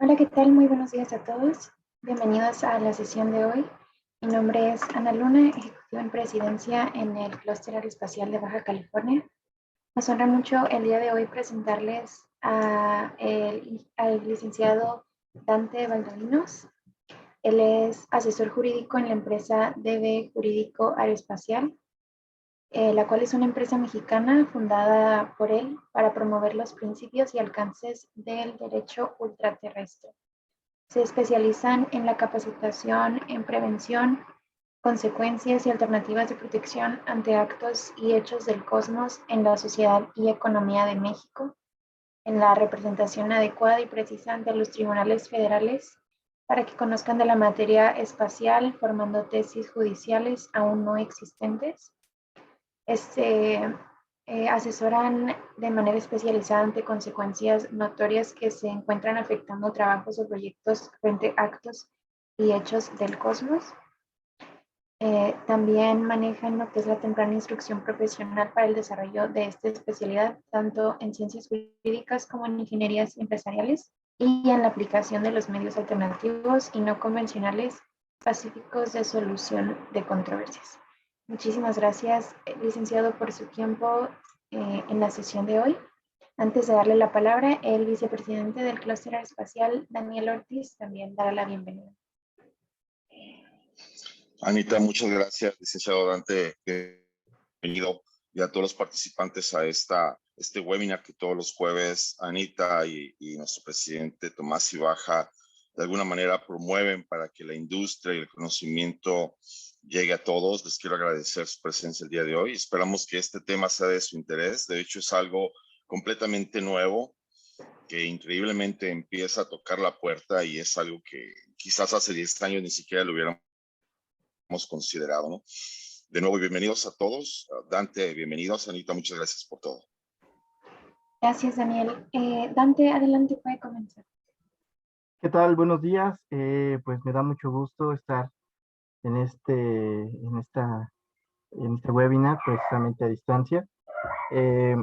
Hola, ¿qué tal? Muy buenos días a todos. Bienvenidos a la sesión de hoy. Mi nombre es Ana Luna, ejecutiva en presidencia en el Clúster Aeroespacial de Baja California. Nos honra mucho el día de hoy presentarles al licenciado Dante Valdovinos. Él es asesor jurídico en la empresa DB Jurídico Aeroespacial, la cual es una empresa mexicana fundada por él para promover los principios y alcances del derecho ultraterrestre. Se especializan en la capacitación en prevención, consecuencias y alternativas de protección ante actos y hechos del cosmos en la sociedad y economía de México, en la representación adecuada y precisa ante los tribunales federales para que conozcan de la materia espacial, formando tesis judiciales aún no existentes. Asesoran de manera especializada ante consecuencias notorias que se encuentran afectando trabajos o proyectos frente a actos y hechos del cosmos. También manejan lo que es la temprana instrucción profesional para el desarrollo de esta especialidad, tanto en ciencias jurídicas como en ingenierías empresariales y en la aplicación de los medios alternativos y no convencionales pacíficos de solución de controversias. Muchísimas gracias, licenciado, por su tiempo en la sesión de hoy. Antes de darle la palabra, el vicepresidente del Clúster Aeroespacial, Daniel Ortiz, también dará la bienvenida. Anita, muchas gracias, licenciado Dante, bienvenido, y a todos los participantes a este webinar que todos los jueves Anita y nuestro presidente Tomás Ibaja de alguna manera promueven para que la industria y el conocimiento llegue a todos. Les quiero agradecer su presencia el día de hoy. Esperamos que este tema sea de su interés. De hecho, es algo completamente nuevo que increíblemente empieza a tocar la puerta y es algo que quizás hace 10 años ni siquiera lo hubiéramos considerado, ¿no? De nuevo, bienvenidos a todos. Dante, bienvenidos. Anita, muchas gracias por todo. Gracias, Daniel. Dante, adelante, puede comenzar. ¿Qué tal? Buenos días. Pues me da mucho gusto estar en este webinar, precisamente a distancia. Es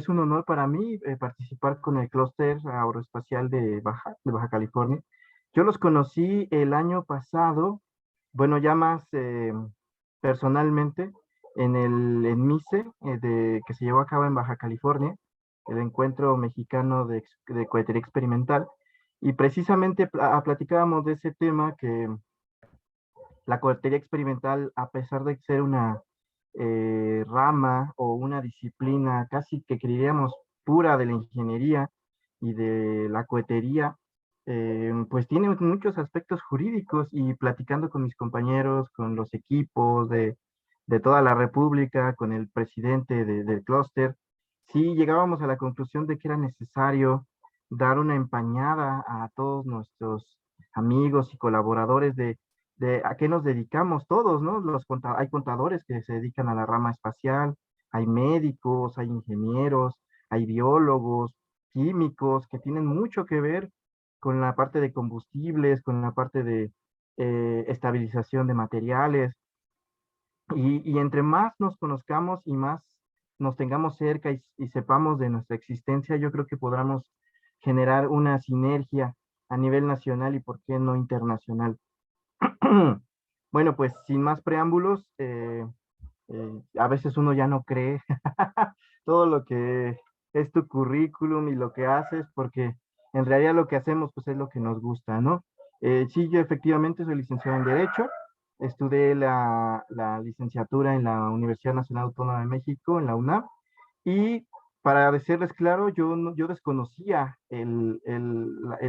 un honor para mí participar con el Clúster Aeroespacial de Baja California. Yo los conocí el año pasado, bueno, ya más personalmente, en MICE, que se llevó a cabo en Baja California, el Encuentro Mexicano de Cohetería Experimental, y precisamente platicábamos de ese tema, que la cohetería experimental, a pesar de ser una rama o una disciplina casi que creeríamos pura de la ingeniería y de la cohetería, pues tiene muchos aspectos jurídicos, y platicando con mis compañeros, con los equipos de toda la República, con el presidente del clúster, sí llegábamos a la conclusión de que era necesario dar una empañada a todos nuestros amigos y colaboradores de a qué nos dedicamos todos, ¿no? Hay contadores que se dedican a la rama espacial, hay médicos, hay ingenieros, hay biólogos, químicos, que tienen mucho que ver con la parte de combustibles, con la parte de estabilización de materiales. Y entre más nos conozcamos y más nos tengamos cerca y sepamos de nuestra existencia, yo creo que podamos generar una sinergia a nivel nacional y, por qué no, internacional. Bueno, pues sin más preámbulos, a veces uno ya no cree todo lo que es tu currículum y lo que haces, porque en realidad lo que hacemos pues es lo que nos gusta, ¿no? Sí, yo efectivamente soy licenciado en Derecho, estudié la licenciatura en la Universidad Nacional Autónoma de México, en la UNAM, y para decirles claro, yo desconocía el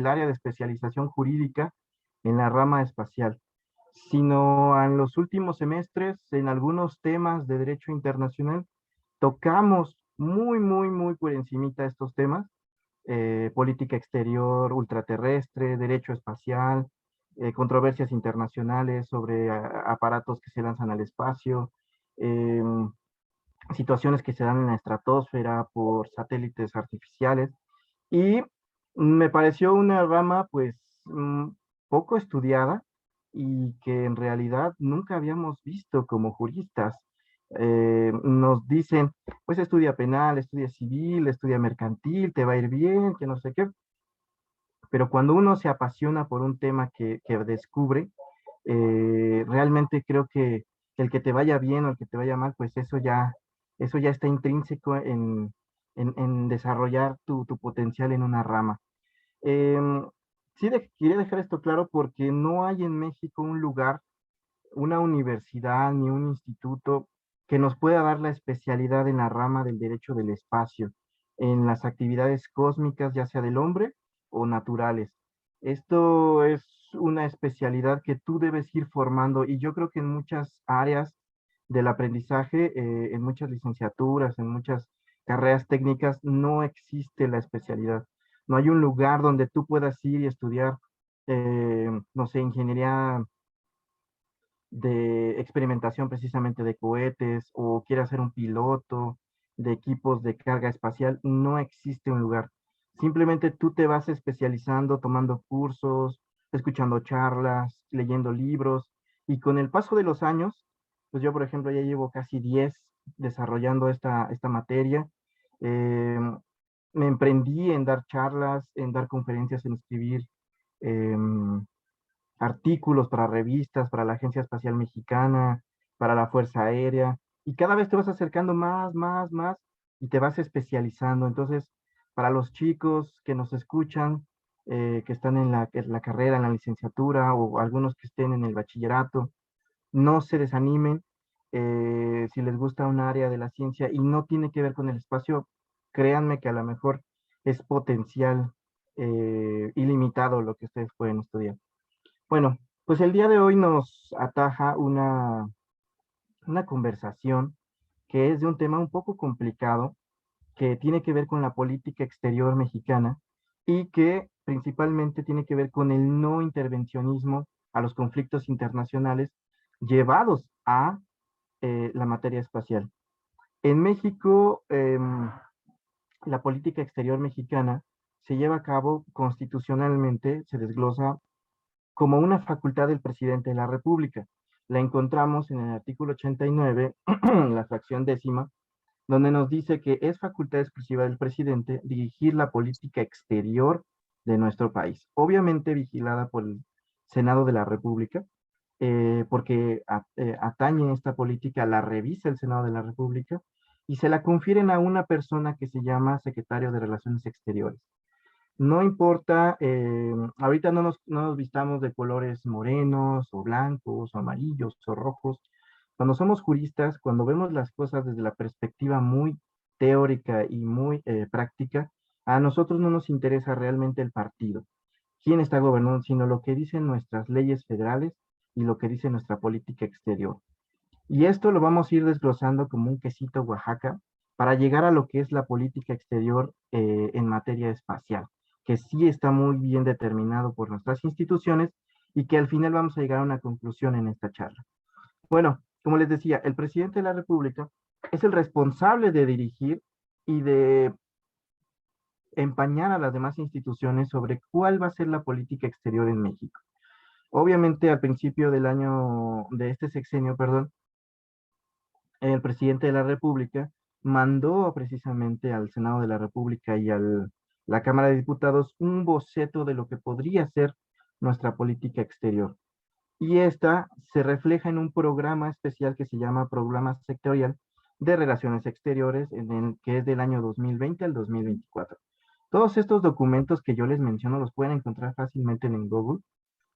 área de especialización jurídica en la rama espacial, sino en los últimos semestres, en algunos temas de derecho internacional, tocamos muy por encimita estos temas: política exterior, ultraterrestre, derecho espacial, controversias internacionales sobre aparatos que se lanzan al espacio, situaciones que se dan en la estratosfera por satélites artificiales, y me pareció una rama pues poco estudiada, y que en realidad nunca habíamos visto como juristas. Nos dicen, pues estudia penal, estudia civil, estudia mercantil, te va a ir bien, que no sé qué, pero cuando uno se apasiona por un tema que descubre, realmente creo que el que te vaya bien o el que te vaya mal, pues eso ya está intrínseco en desarrollar tu potencial en una rama. Em, sí, quería dejar esto claro porque no hay en México un lugar, una universidad ni un instituto que nos pueda dar la especialidad en la rama del derecho del espacio, en las actividades cósmicas, ya sea del hombre o naturales. Esto es una especialidad que tú debes ir formando y yo creo que en muchas áreas del aprendizaje, en muchas licenciaturas, en muchas carreras técnicas, no existe la especialidad. No hay un lugar donde tú puedas ir y estudiar, no sé, ingeniería de experimentación precisamente de cohetes o quiere ser un piloto de equipos de carga espacial, no existe un lugar. Simplemente tú te vas especializando, tomando cursos, escuchando charlas, leyendo libros y con el paso de los años, pues yo por ejemplo ya llevo casi 10 desarrollando esta materia. eh, Me emprendí en dar charlas, en dar conferencias, en escribir artículos para revistas, para la Agencia Espacial Mexicana, para la Fuerza Aérea, y cada vez te vas acercando más, y te vas especializando. Entonces, para los chicos que nos escuchan, que están en la carrera, en la licenciatura, o algunos que estén en el bachillerato, no se desanimen. Si les gusta un área de la ciencia y no tiene que ver con el espacio, créanme que a lo mejor es potencial ilimitado lo que ustedes pueden estudiar. Bueno, pues el día de hoy nos ataja una conversación que es de un tema un poco complicado, que tiene que ver con la política exterior mexicana y que principalmente tiene que ver con el no intervencionismo a los conflictos internacionales llevados a la materia espacial. En México, la política exterior mexicana se lleva a cabo constitucionalmente, se desglosa como una facultad del presidente de la República. La encontramos en el artículo 89, la fracción décima, donde nos dice que es facultad exclusiva del presidente dirigir la política exterior de nuestro país, obviamente vigilada por el Senado de la República, porque atañe esta política, la revisa el Senado de la República y se la confieren a una persona que se llama secretario de Relaciones Exteriores. No importa, ahorita no nos vistamos de colores morenos o blancos o amarillos o rojos. Cuando somos juristas, cuando vemos las cosas desde la perspectiva muy teórica y muy práctica, a nosotros no nos interesa realmente el partido, quién está gobernando, sino lo que dicen nuestras leyes federales y lo que dice nuestra política exterior. Y esto lo vamos a ir desglosando como un quesito Oaxaca para llegar a lo que es la política exterior en materia espacial, que sí está muy bien determinado por nuestras instituciones y que al final vamos a llegar a una conclusión en esta charla. Bueno, como les decía, el presidente de la República es el responsable de dirigir y de empañar a las demás instituciones sobre cuál va a ser la política exterior en México. Obviamente, al principio de este sexenio, perdón, el presidente de la República mandó precisamente al Senado de la República y a la Cámara de Diputados un boceto de lo que podría ser nuestra política exterior. Y esta se refleja en un programa especial que se llama Programa Sectorial de Relaciones Exteriores, que es del año 2020 al 2024. Todos estos documentos que yo les menciono los pueden encontrar fácilmente en Google,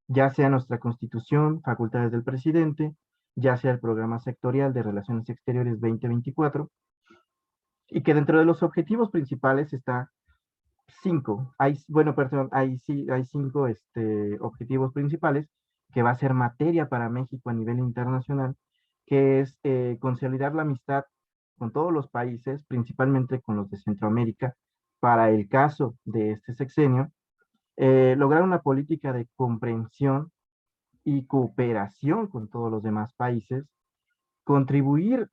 ya sea nuestra Constitución, facultades del presidente, ya sea el Programa Sectorial de Relaciones Exteriores 2024, y que dentro de los objetivos principales está hay cinco objetivos principales que va a ser materia para México a nivel internacional, que es consolidar la amistad con todos los países, principalmente con los de Centroamérica, para el caso de este sexenio, lograr una política de comprensión y cooperación con todos los demás países, contribuir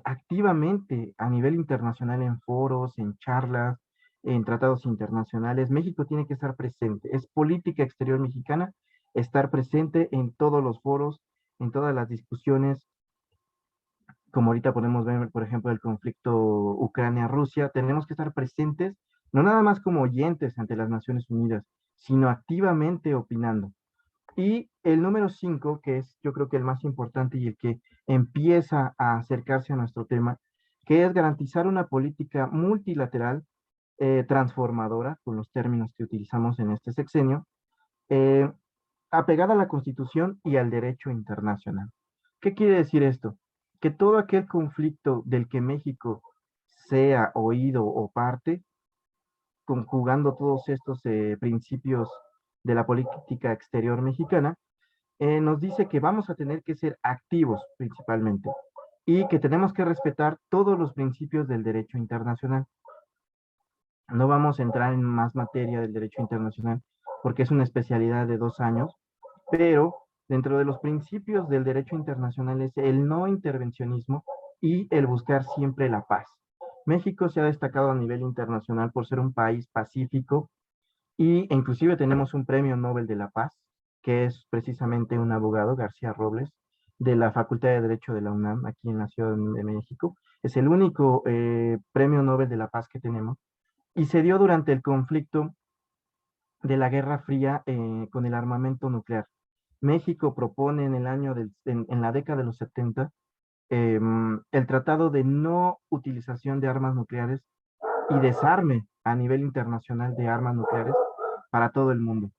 activamente a nivel internacional en foros, en charlas, en tratados internacionales. México tiene que estar presente. Es política exterior mexicana estar presente en todos los foros, en todas las discusiones, como ahorita podemos ver, por ejemplo, el conflicto Ucrania-Rusia. Tenemos que estar presentes, no nada más como oyentes ante las Naciones Unidas, sino activamente opinando. Y el número 5, que es yo creo que el más importante y el que empieza a acercarse a nuestro tema, que es garantizar una política multilateral transformadora, con los términos que utilizamos en este sexenio, eh, apegada a la Constitución y al derecho internacional. ¿Qué quiere decir esto? Que todo aquel conflicto del que México sea oído o parte, conjugando todos estos principios de la política exterior mexicana, nos dice que vamos a tener que ser activos principalmente y que tenemos que respetar todos los principios del derecho internacional. No vamos a entrar en más materia del derecho internacional porque es una especialidad de 2 años, pero dentro de los principios del derecho internacional es el no intervencionismo y el buscar siempre la paz. México se ha destacado a nivel internacional por ser un país pacífico y inclusive tenemos un premio Nobel de la Paz, que es precisamente un abogado, García Robles, de la Facultad de Derecho de la UNAM, aquí en la Ciudad de México. Es el único premio Nobel de la Paz que tenemos y se dio durante el conflicto de la Guerra Fría con el armamento nuclear. México propone en el año en la década de los 70 el tratado de no utilización de armas nucleares y desarme a nivel internacional de armas nucleares para todo el mundo.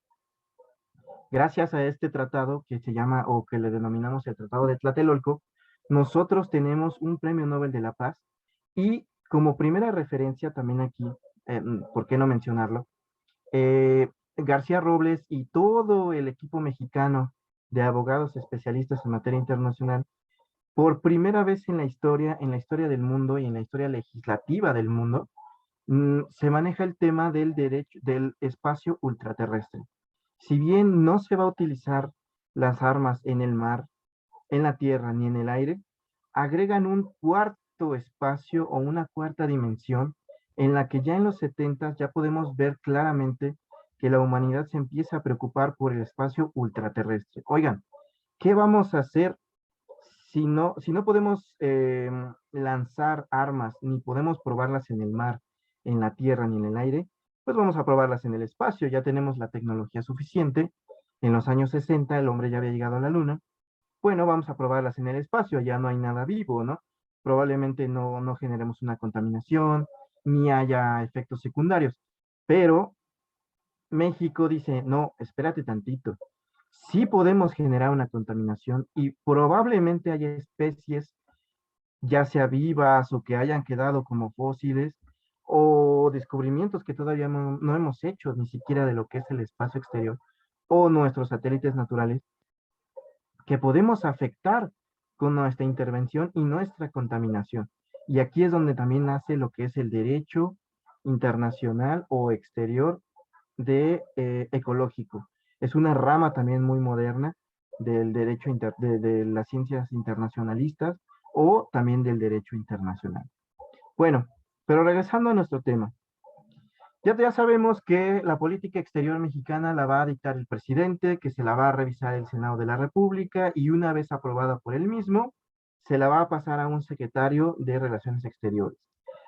Gracias a este tratado que se llama o que le denominamos el Tratado de Tlatelolco, nosotros tenemos un Premio Nobel de la Paz y como primera referencia también aquí, ¿por qué no mencionarlo? García Robles y todo el equipo mexicano de abogados especialistas en materia internacional, por primera vez en la historia del mundo y en la historia legislativa del mundo, se maneja el tema del derecho del espacio ultraterrestre. Si bien no se va a utilizar las armas en el mar, en la tierra ni en el aire, agregan un cuarto espacio o una cuarta dimensión en la que ya en los 70 ya podemos ver claramente que la humanidad se empieza a preocupar por el espacio ultraterrestre. Oigan, ¿qué vamos a hacer si no podemos lanzar armas ni podemos probarlas en el mar, en la tierra ni en el aire? Pues vamos a probarlas en el espacio. Ya tenemos la tecnología suficiente. En los años 60 el hombre ya había llegado a la luna. Bueno, vamos a probarlas en el espacio, ya no hay nada vivo, ¿no? Probablemente no generemos una contaminación, ni haya efectos secundarios. Pero México dice, no, espérate tantito. Sí podemos generar una contaminación y probablemente haya especies, ya sea vivas o que hayan quedado como fósiles, o descubrimientos que todavía no hemos hecho, ni siquiera de lo que es el espacio exterior, o nuestros satélites naturales, que podemos afectar con nuestra intervención y nuestra contaminación. Y aquí es donde también nace lo que es el derecho internacional o exterior de ecológico. Es una rama también muy moderna del derecho de las ciencias internacionalistas o también del derecho internacional. Bueno, pero regresando a nuestro tema, ya sabemos que la política exterior mexicana la va a dictar el presidente, que se la va a revisar el Senado de la República y una vez aprobada por él mismo, se la va a pasar a un secretario de Relaciones Exteriores.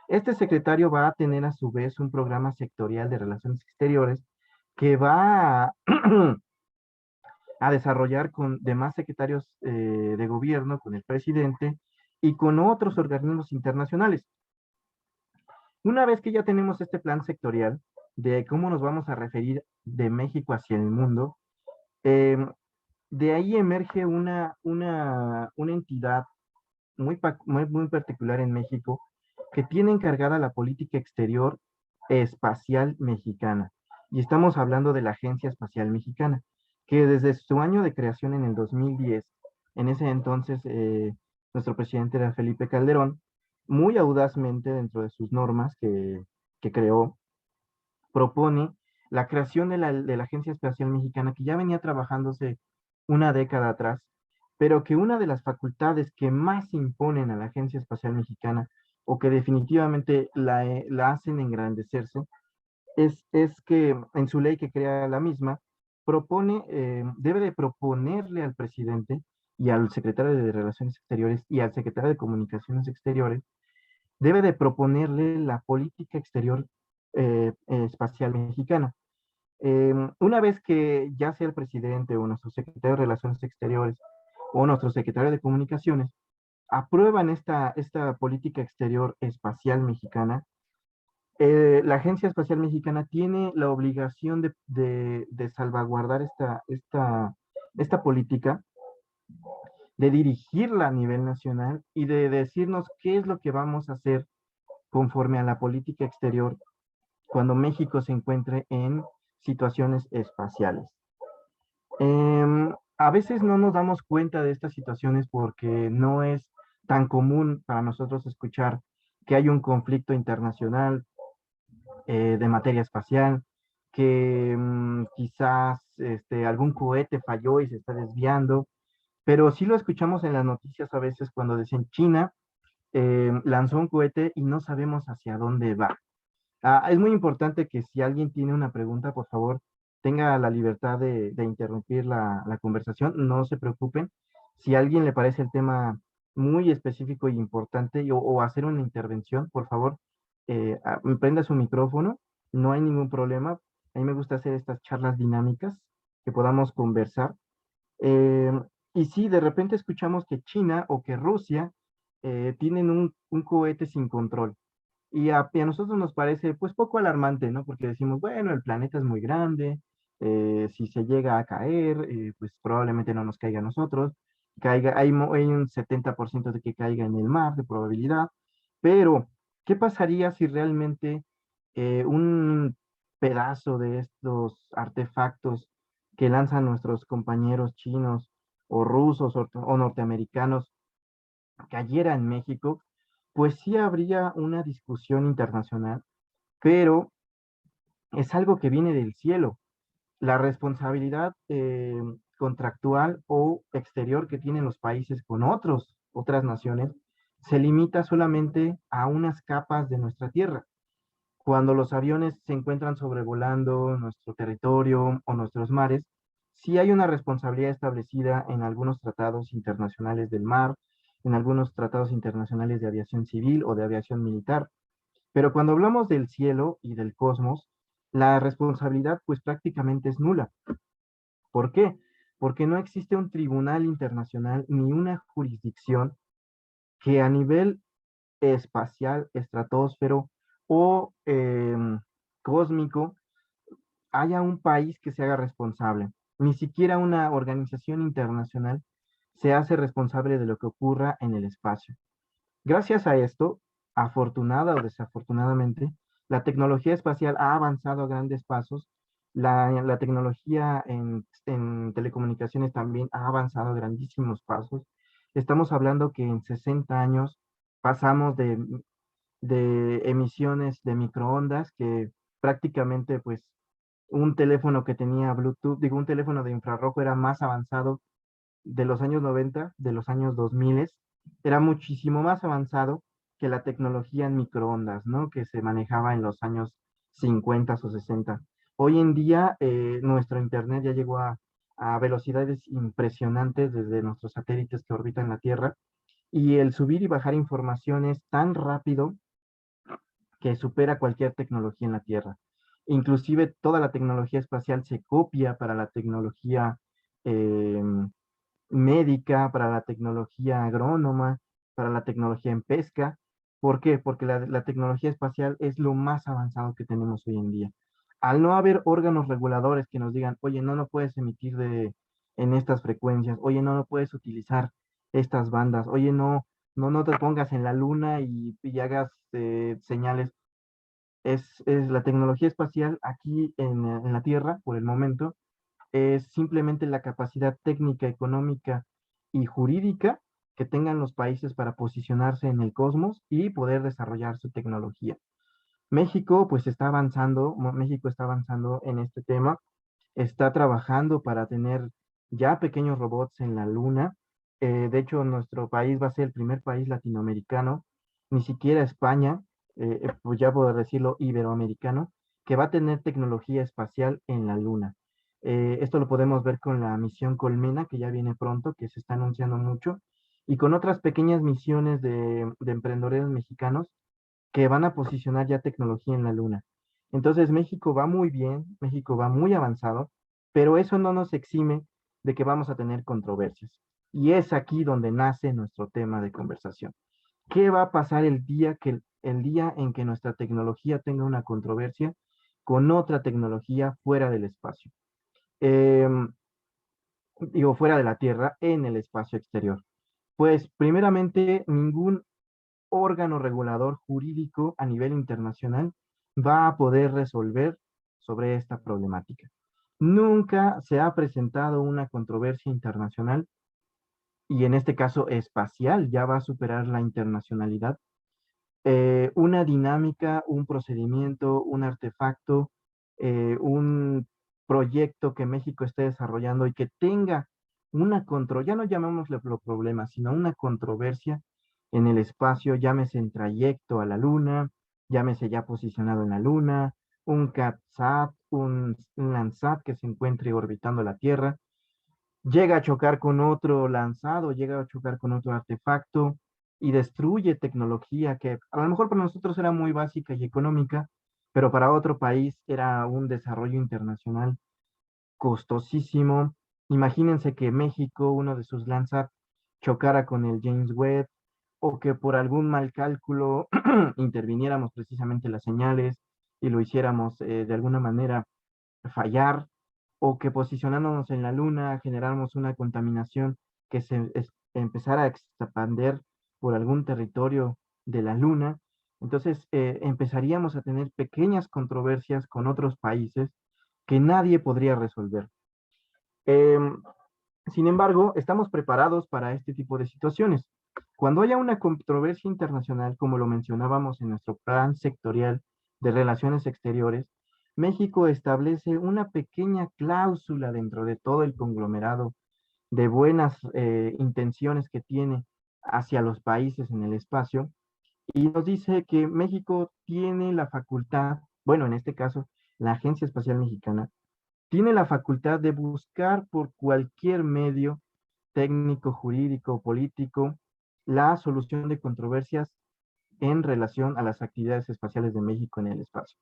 Este secretario va a tener a su vez un programa sectorial de Relaciones Exteriores que va a desarrollar con demás secretarios de gobierno, con el presidente y con otros organismos internacionales. Una vez que ya tenemos este plan sectorial de cómo nos vamos a referir de México hacia el mundo, de ahí emerge una entidad muy particular en México que tiene encargada la política exterior espacial mexicana. Y estamos hablando de la Agencia Espacial Mexicana, que desde su año de creación en el 2010, en ese entonces nuestro presidente era Felipe Calderón, muy audazmente dentro de sus normas que creó, propone la creación de la Agencia Espacial Mexicana, que ya venía trabajándose una década atrás, pero que una de las facultades que más imponen a la Agencia Espacial Mexicana, o que definitivamente la hacen engrandecerse, es que en su ley que crea la misma, debe de proponerle al presidente y al secretario de Relaciones Exteriores y al secretario de Comunicaciones Exteriores, debe de proponerle la política exterior espacial mexicana. Una vez que ya sea el presidente o nuestro secretario de Relaciones Exteriores o nuestro secretario de Comunicaciones aprueban esta política exterior espacial mexicana, la Agencia Espacial Mexicana tiene la obligación de salvaguardar esta política, de dirigirla a nivel nacional y de decirnos qué es lo que vamos a hacer conforme a la política exterior cuando México se encuentre en situaciones espaciales. A veces no nos damos cuenta de estas situaciones porque no es tan común para nosotros escuchar que hay un conflicto internacional de materia espacial, que quizás algún cohete falló y se está desviando, pero sí lo escuchamos en las noticias a veces cuando dicen China lanzó un cohete y no sabemos hacia dónde va. Es muy importante que si alguien tiene una pregunta, por favor, tenga la libertad de interrumpir la conversación. No se preocupen. Si a alguien le parece el tema muy específico e importante o hacer una intervención, por favor, prenda su micrófono. No hay ningún problema. A mí me gusta hacer estas charlas dinámicas que podamos conversar. Eh, y si de repente escuchamos que China o que Rusia tienen un cohete sin control. Y a nosotros nos parece pues poco alarmante, ¿no? Porque decimos, bueno, el planeta es muy grande, si se llega a caer, pues probablemente no nos caiga a nosotros, hay un 70% de que caiga en el mar de probabilidad, pero ¿qué pasaría si realmente un pedazo de estos artefactos que lanzan nuestros compañeros chinos o rusos o norteamericanos cayera en México? Pues sí habría una discusión internacional, pero es algo que viene del cielo. La responsabilidad contractual o exterior que tienen los países con otras naciones se limita solamente a unas capas de nuestra tierra. Cuando los aviones se encuentran sobrevolando nuestro territorio o nuestros mares, sí hay una responsabilidad establecida en algunos tratados internacionales del mar, en algunos tratados internacionales de aviación civil o de aviación militar. Pero cuando hablamos del cielo y del cosmos, la responsabilidad pues prácticamente es nula. ¿Por qué? Porque no existe un tribunal internacional ni una jurisdicción que a nivel espacial, estratosfero o cósmico haya un país que se haga responsable. Ni siquiera una organización internacional se hace responsable de lo que ocurra en el espacio. Gracias a esto, afortunada o desafortunadamente, la tecnología espacial ha avanzado a grandes pasos. La tecnología en telecomunicaciones también ha avanzado a grandísimos pasos. Estamos hablando que en 60 años pasamos de emisiones de microondas que prácticamente pues un teléfono que tenía Bluetooth, digo, un teléfono de infrarrojo era más avanzado de los años 90, de los años 2000, era muchísimo más avanzado que la tecnología en microondas, ¿no? Que se manejaba en los años 50 o 60. Hoy en día nuestro Internet ya llegó a velocidades impresionantes desde nuestros satélites que orbitan la Tierra y el subir y bajar información es tan rápido que supera cualquier tecnología en la Tierra. Inclusive toda la tecnología espacial se copia para la tecnología eh, médica, para la tecnología agrónoma, para la tecnología en pesca. ¿Por qué? Porque la tecnología espacial es lo más avanzado que tenemos hoy en día. Al no haber órganos reguladores que nos digan, oye, no lo puedes emitir en estas frecuencias, oye, no lo puedes utilizar estas bandas, oye, no te pongas en la luna y hagas señales. Es la tecnología espacial aquí en la Tierra, por el momento, es simplemente la capacidad técnica, económica y jurídica que tengan los países para posicionarse en el cosmos y poder desarrollar su tecnología. México, pues México está avanzando en este tema, está trabajando para tener ya pequeños robots en la Luna. De hecho, nuestro país va a ser el primer país latinoamericano, ni siquiera España, pues ya poder decirlo, iberoamericano, que va a tener tecnología espacial en la Luna. Esto lo podemos ver con la misión Colmena, que ya viene pronto, que se está anunciando mucho, y con otras pequeñas misiones de emprendedores mexicanos que van a posicionar ya tecnología en la Luna. Entonces México va muy bien, México va muy avanzado, pero eso no nos exime de que vamos a tener controversias. Y es aquí donde nace nuestro tema de conversación. ¿Qué va a pasar el día en que nuestra tecnología tenga una controversia con otra tecnología fuera del espacio? Em, Digo, fuera de la Tierra, en el espacio exterior. Pues primeramente, ningún órgano regulador jurídico a nivel internacional va a poder resolver sobre esta problemática. Nunca se ha presentado una controversia internacional, y en este caso espacial, ya va a superar la internacionalidad, una dinámica, un procedimiento, un artefacto, un proyecto que México esté desarrollando y que tenga una ya no llamémosle problema, sino una controversia en el espacio, llámese en trayecto a la Luna, llámese ya posicionado en la Luna, un CATSAT, un Landsat que se encuentre orbitando la Tierra, llega a chocar con otro lanzado, llega a chocar con otro artefacto y destruye tecnología que a lo mejor para nosotros era muy básica y económica, pero para otro país era un desarrollo internacional costosísimo. Imagínense que México, uno de sus Landsat, chocara con el James Webb o que por algún mal cálculo interviniéramos precisamente las señales y lo hiciéramos de alguna manera fallar, o que posicionándonos en la Luna generáramos una contaminación que empezara a expander por algún territorio de la Luna. Entonces empezaríamos a tener pequeñas controversias con otros países que nadie podría resolver. Em, Sin embargo, estamos preparados para este tipo de situaciones. Cuando haya una controversia internacional, como lo mencionábamos en nuestro plan sectorial de relaciones exteriores, México establece una pequeña cláusula dentro de todo el conglomerado de buenas intenciones que tiene hacia los países en el espacio y nos dice que México tiene la facultad, bueno, en este caso, la Agencia Espacial Mexicana, tiene la facultad de buscar por cualquier medio técnico, jurídico, político, la solución de controversias en relación a las actividades espaciales de México en el espacio.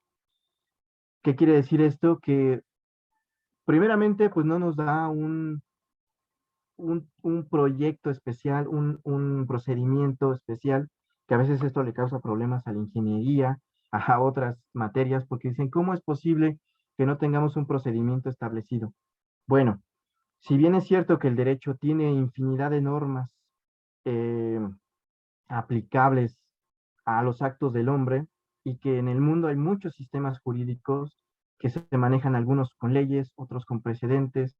¿Qué quiere decir esto? Que primeramente, pues no nos da un proyecto especial, un procedimiento especial, que a veces esto le causa problemas a la ingeniería, a otras materias, porque dicen, ¿cómo es posible que no tengamos un procedimiento establecido? Bueno, si bien es cierto que el derecho tiene infinidad de normas eh, aplicables a los actos del hombre y que en el mundo hay muchos sistemas jurídicos que se manejan algunos con leyes, otros con precedentes,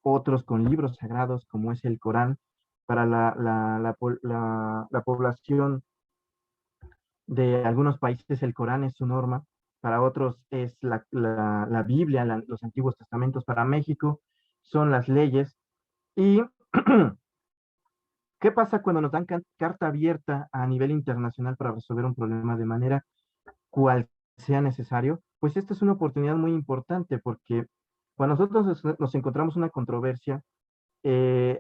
otros con libros sagrados como es el Corán. Para la población de algunos países el Corán es su norma, para otros es la Biblia, los antiguos testamentos, para México son las leyes. ¿Y qué pasa cuando nos dan carta abierta a nivel internacional para resolver un problema de manera cual sea necesario? Pues esta es una oportunidad muy importante porque cuando nosotros nos encontramos una controversia,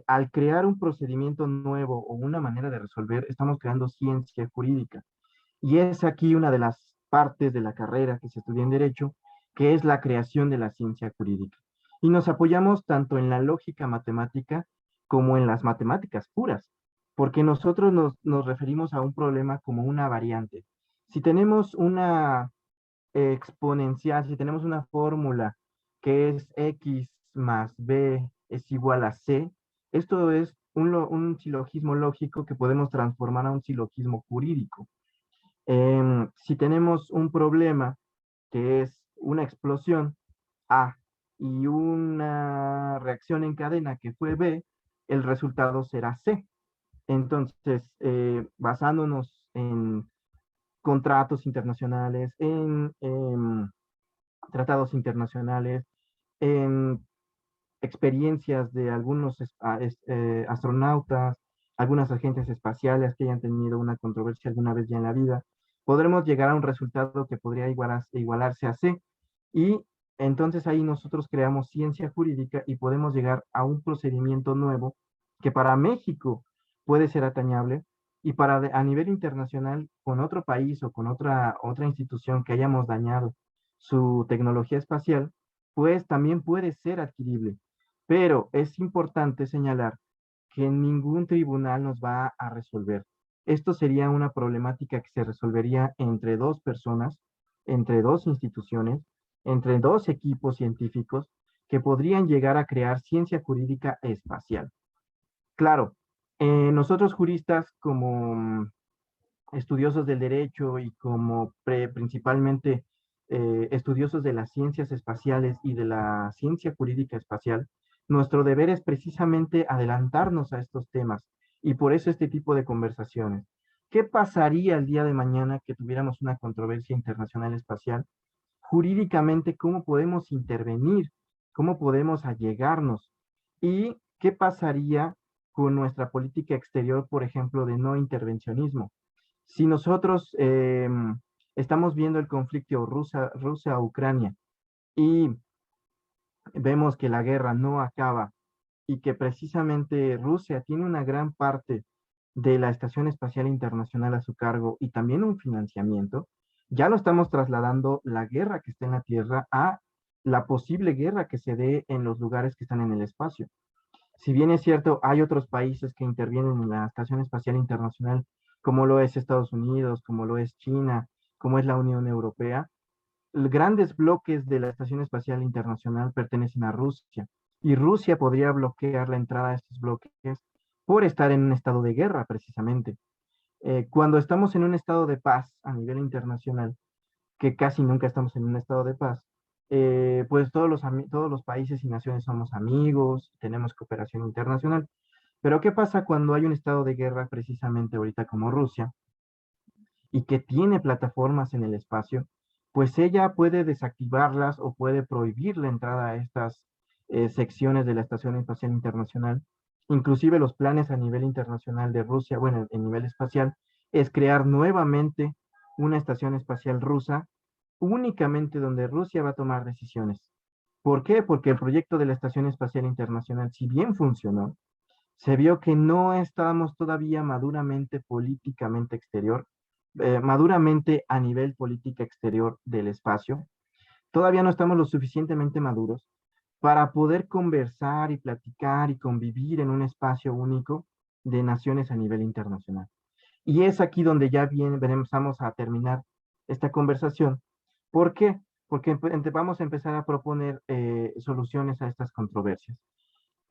al crear un procedimiento nuevo o una manera de resolver, estamos creando ciencia jurídica. Y es aquí una de las partes de la carrera que se estudia en Derecho, que es la creación de la ciencia jurídica. Y nos apoyamos tanto en la lógica matemática como en las matemáticas puras, porque nosotros nos referimos a un problema como una variante. Si tenemos una exponencial, si tenemos una fórmula que es x más b es igual a c, esto es un silogismo lógico que podemos transformar a un silogismo jurídico. Si tenemos un problema que es una explosión A y una reacción en cadena que fue B, el resultado será C. Entonces, basándonos en contratos internacionales, en tratados internacionales, en experiencias de algunos astronautas, algunas agencias espaciales que hayan tenido una controversia alguna vez ya en la vida, podremos llegar a un resultado que podría igualarse a C. Y entonces ahí nosotros creamos ciencia jurídica y podemos llegar a un procedimiento nuevo que para México puede ser atañable y a nivel internacional con otro país o con otra institución que hayamos dañado su tecnología espacial, pues también puede ser adquirible. Pero es importante señalar que ningún tribunal nos va a resolver. Esto sería una problemática que se resolvería entre dos personas, entre dos instituciones, entre dos equipos científicos que podrían llegar a crear ciencia jurídica espacial. Claro, nosotros juristas como estudiosos del derecho y como principalmente estudiosos de las ciencias espaciales y de la ciencia jurídica espacial, nuestro deber es precisamente adelantarnos a estos temas y por eso este tipo de conversaciones. ¿Qué pasaría el día de mañana que tuviéramos una controversia internacional espacial? Jurídicamente, ¿cómo podemos intervenir? ¿Cómo podemos allegarnos? ¿Y qué pasaría con nuestra política exterior, por ejemplo, de no intervencionismo? Si nosotros estamos viendo el conflicto Rusia-Ucrania y vemos que la guerra no acaba y que precisamente Rusia tiene una gran parte de la Estación Espacial Internacional a su cargo y también un financiamiento, ya lo estamos trasladando la guerra que está en la Tierra a la posible guerra que se dé en los lugares que están en el espacio. Si bien es cierto, hay otros países que intervienen en la Estación Espacial Internacional, como lo es Estados Unidos, como lo es China, como es la Unión Europea, grandes bloques de la Estación Espacial Internacional pertenecen a Rusia y Rusia podría bloquear la entrada a estos bloques por estar en un estado de guerra, precisamente. Cuando estamos en un estado de paz a nivel internacional, que casi nunca estamos en un estado de paz, pues todos los países y naciones somos amigos, tenemos cooperación internacional. Pero ¿qué pasa cuando hay un estado de guerra precisamente ahorita como Rusia y que tiene plataformas en el espacio? Pues ella puede desactivarlas o puede prohibir la entrada a estas secciones de la Estación Espacial Internacional. Inclusive los planes a nivel internacional de Rusia, bueno, en nivel espacial, es crear nuevamente una estación espacial rusa únicamente donde Rusia va a tomar decisiones. ¿Por qué? Porque el proyecto de la Estación Espacial Internacional, si bien funcionó, se vio que no estábamos todavía maduramente políticamente exterior, maduramente a nivel política exterior del espacio. Todavía no estamos lo suficientemente maduros para poder conversar y platicar y convivir en un espacio único de naciones a nivel internacional. Y es aquí donde ya vamos a terminar esta conversación. ¿Por qué? Porque vamos a empezar a proponer soluciones a estas controversias.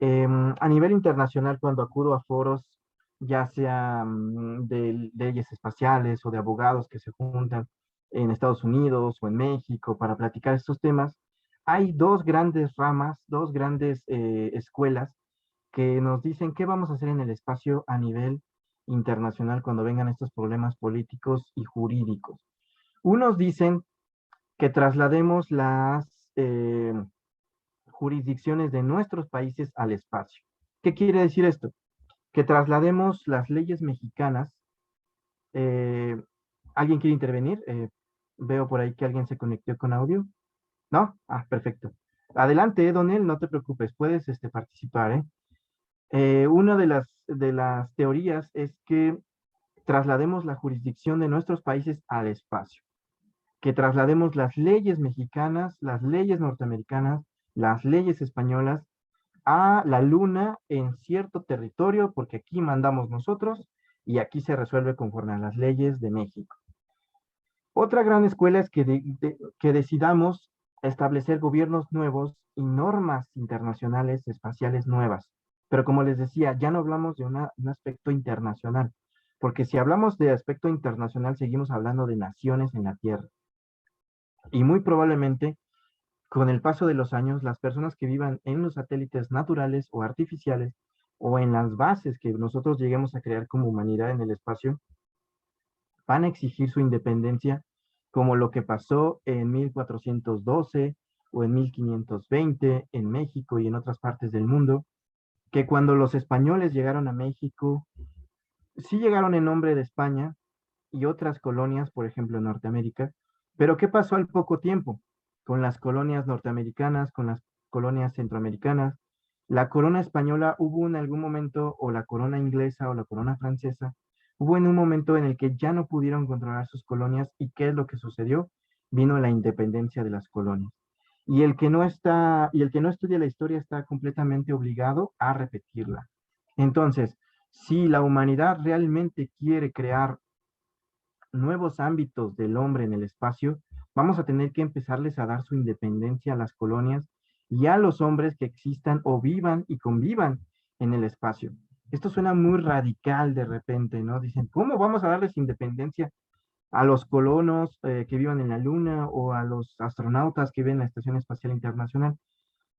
A nivel internacional, cuando acudo a foros, ya sea de leyes espaciales o de abogados que se juntan en Estados Unidos o en México para platicar estos temas, hay dos grandes ramas, dos grandes escuelas que nos dicen qué vamos a hacer en el espacio a nivel internacional cuando vengan estos problemas políticos y jurídicos. Unos dicen que traslademos las jurisdicciones de nuestros países al espacio. ¿Qué quiere decir esto? Que traslademos las leyes mexicanas. eh, ¿Alguien quiere intervenir? Veo por ahí que alguien se conectó con audio. ¿No? Ah, perfecto. Adelante, Donel, no te preocupes, puedes participar, ¿eh? Una de las teorías es que traslademos la jurisdicción de nuestros países al espacio, que traslademos las leyes mexicanas, las leyes norteamericanas, las leyes españolas a la luna en cierto territorio, porque aquí mandamos nosotros y aquí se resuelve conforme a las leyes de México. Otra gran escuela es que decidamos establecer gobiernos nuevos y normas internacionales espaciales nuevas. Pero como les decía, ya no hablamos de un aspecto internacional, porque si hablamos de aspecto internacional, seguimos hablando de naciones en la Tierra. Y muy probablemente, con el paso de los años, las personas que vivan en los satélites naturales o artificiales, o en las bases que nosotros lleguemos a crear como humanidad en el espacio, van a exigir su independencia, como lo que pasó en 1412 o en 1520 en México y en otras partes del mundo, que cuando los españoles llegaron a México, sí llegaron en nombre de España y otras colonias, por ejemplo en Norteamérica, pero ¿qué pasó al poco tiempo con las colonias norteamericanas, con las colonias centroamericanas? La corona española hubo en algún momento, o la corona inglesa o la corona francesa, hubo en un momento en el que ya no pudieron controlar sus colonias y ¿qué es lo que sucedió? vino la independencia de las colonias. Y el que no estudia la historia está completamente obligado a repetirla. Entonces, si la humanidad realmente quiere crear nuevos ámbitos del hombre en el espacio, vamos a tener que empezarles a dar su independencia a las colonias y a los hombres que existan o vivan y convivan en el espacio. Esto suena muy radical de repente, ¿no? Dicen, ¿cómo vamos a darles independencia a los colonos que vivan en la Luna o a los astronautas que viven en la Estación Espacial Internacional?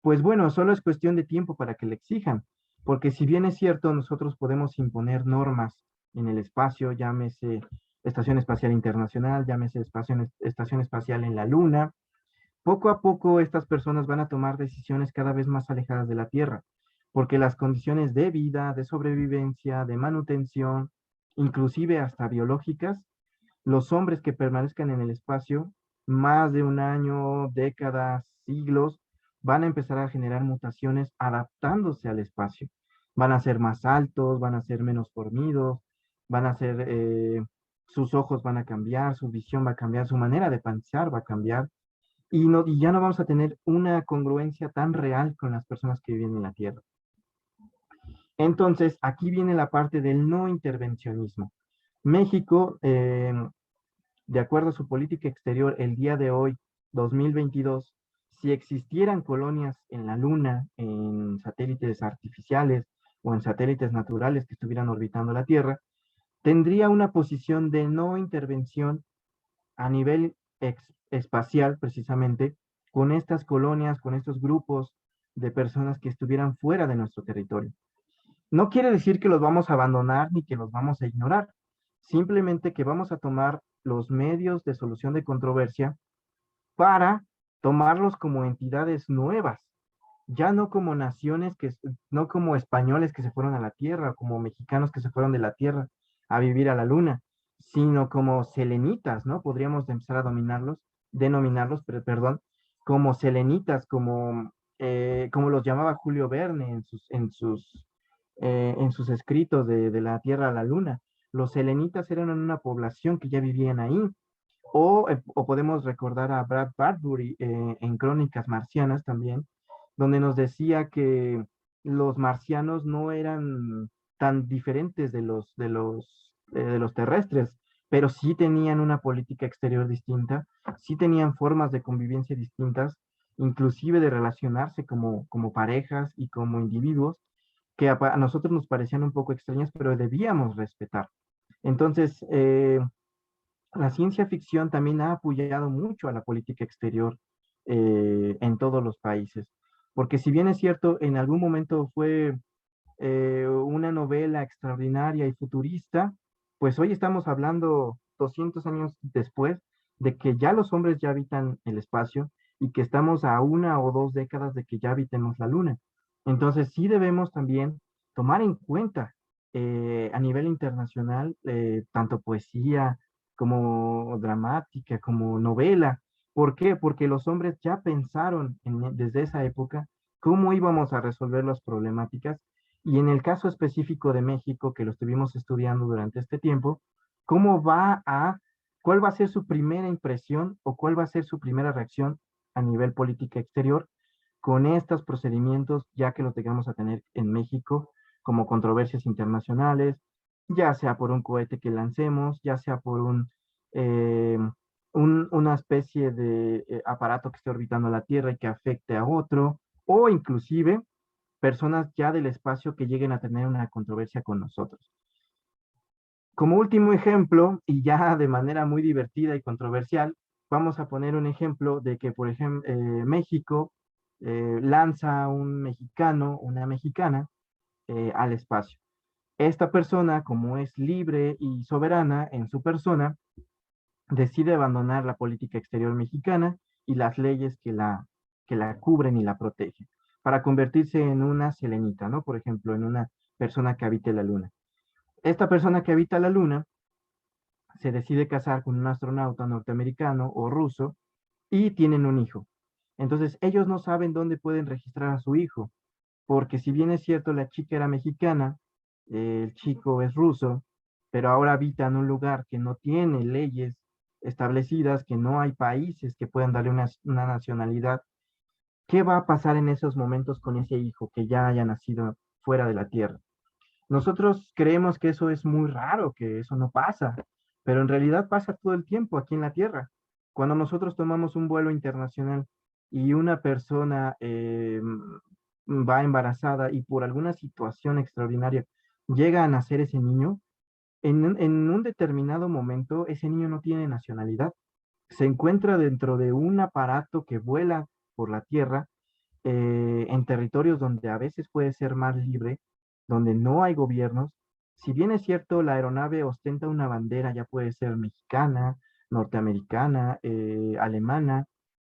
Pues bueno, solo es cuestión de tiempo para que le exijan, porque si bien es cierto, nosotros podemos imponer normas en el espacio, llámese Estación Espacial Internacional, llámese Estación Espacial en la Luna, poco a poco estas personas van a tomar decisiones cada vez más alejadas de la Tierra, porque las condiciones de vida, de sobrevivencia, de manutención, inclusive hasta biológicas, los hombres que permanezcan en el espacio más de un año, décadas, siglos, van a empezar a generar mutaciones adaptándose al espacio. Van a ser más altos, van a ser menos fornidos, van a ser, sus ojos van a cambiar, su visión va a cambiar, su manera de pensar va a cambiar y ya no vamos a tener una congruencia tan real con las personas que viven en la Tierra. Entonces, aquí viene la parte del no intervencionismo. México, de acuerdo a su política exterior, el día de hoy, 2022, si existieran colonias en la Luna, en satélites artificiales o en satélites naturales que estuvieran orbitando la Tierra, tendría una posición de no intervención a nivel espacial, precisamente, con estas colonias, con estos grupos de personas que estuvieran fuera de nuestro territorio. No quiere decir que los vamos a abandonar ni que los vamos a ignorar, simplemente que vamos a tomar los medios de solución de controversia para tomarlos como entidades nuevas, ya no como naciones no como españoles que se fueron a la Tierra, como mexicanos que se fueron de la Tierra a vivir a la Luna, sino como selenitas, ¿no? Podríamos empezar a denominarlos, perdón, como selenitas, como los llamaba Julio Verne en sus escritos de la Tierra a la Luna. Los selenitas eran una población que ya vivían ahí. O podemos recordar a Brad Bradbury en Crónicas Marcianas también, donde nos decía que los marcianos no eran tan diferentes de los terrestres, pero sí tenían una política exterior distinta, sí tenían formas de convivencia distintas, inclusive de relacionarse como parejas y como individuos, que a nosotros nos parecían un poco extrañas, pero debíamos respetar. Entonces, la ciencia ficción también ha apoyado mucho a la política exterior en todos los países, porque si bien es cierto, en algún momento fue una novela extraordinaria y futurista, pues hoy estamos hablando 200 años después de que ya los hombres ya habitan el espacio y que estamos a 1 o 2 décadas de que ya habitemos la Luna. Entonces sí debemos también tomar en cuenta a nivel internacional tanto poesía como dramática, como novela. ¿Por qué? Porque los hombres ya pensaron desde esa época cómo íbamos a resolver las problemáticas y en el caso específico de México, que lo estuvimos estudiando durante este tiempo, cuál va a ser su primera impresión o cuál va a ser su primera reacción a nivel política exterior con estos procedimientos, ya que lo tengamos a tener en México como controversias internacionales, ya sea por un cohete que lancemos, ya sea por una especie de aparato que esté orbitando la Tierra y que afecte a otro, o inclusive personas ya del espacio que lleguen a tener una controversia con nosotros. Como último ejemplo, y ya de manera muy divertida y controversial, vamos a poner un ejemplo de que, por ejemplo, México lanza un mexicano, una mexicana, al espacio. Esta persona, como es libre y soberana en su persona, decide abandonar la política exterior mexicana y las leyes que la cubren y la protegen, para convertirse en una selenita, ¿no? Por ejemplo, en una persona que habite la luna. Esta persona que habita la luna se decide casar con un astronauta norteamericano o ruso y tienen un hijo. Entonces, ellos no saben dónde pueden registrar a su hijo, porque si bien es cierto, la chica era mexicana, el chico es ruso, pero ahora habita en un lugar que no tiene leyes establecidas, que no hay países que puedan darle una nacionalidad. ¿Qué va a pasar en esos momentos con ese hijo que ya haya nacido fuera de la Tierra? Nosotros creemos que eso es muy raro, que eso no pasa, pero en realidad pasa todo el tiempo aquí en la Tierra. Cuando nosotros tomamos un vuelo internacional y una persona va embarazada y por alguna situación extraordinaria llega a nacer ese niño, en un determinado momento ese niño no tiene nacionalidad. Se encuentra dentro de un aparato que vuela por la Tierra en territorios donde a veces puede ser más libre, donde no hay gobiernos. Si bien es cierto, la aeronave ostenta una bandera, ya puede ser mexicana, norteamericana, alemana,